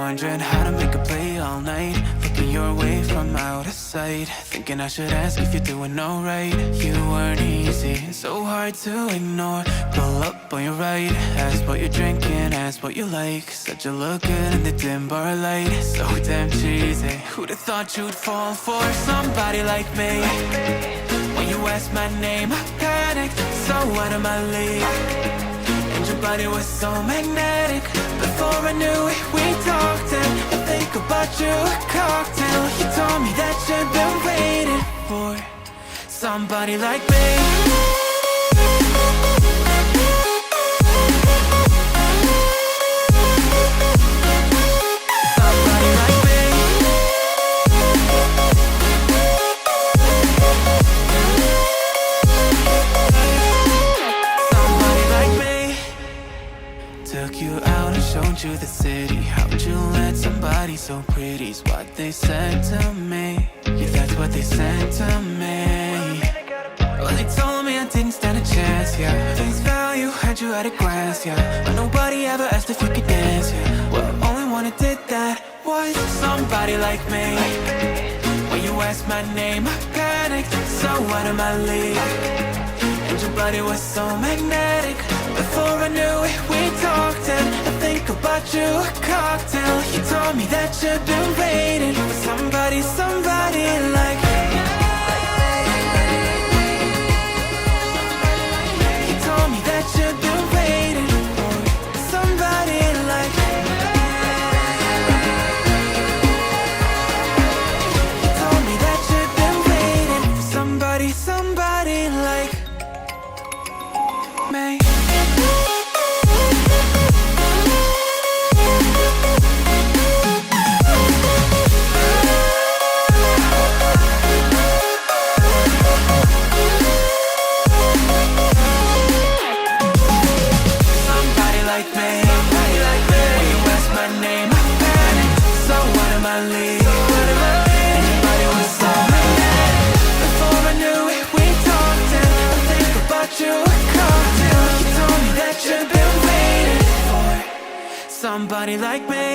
wondering how to make a play all night. Looking your way from out of sight, thinking I should ask if you're doing alright. You weren't easy, so hard to ignore. Pull up on your right, ask what you're drinking, ask what you like. Said you look good in the dim bar light, so damn cheesy. Who'd have thought you'd fall for somebody like me? When you asked my name, I panicked, so out of my league. And your body was so magnetic. Before I knew it, we talked and I think about you a cocktail. You told me that you've been waiting for somebody like me. Took you out and showed you the city. How'd you let somebody so pretty's what they said to me? Yeah, that's what they said to me. Well, they told me I didn't stand a chance, yeah. Face value, had you at a glance, yeah. But nobody ever asked if you could dance, yeah. Well, only one who did that was somebody like me. When you asked my name, I panicked, so out of my league. And your body was so magnetic. Before I knew it, we talked and I think about you a cocktail. You told me that you've been waiting for somebody like me. You told me that you've been waiting for somebody like me. You told me that you've been waiting for somebody like me. Somebody like me.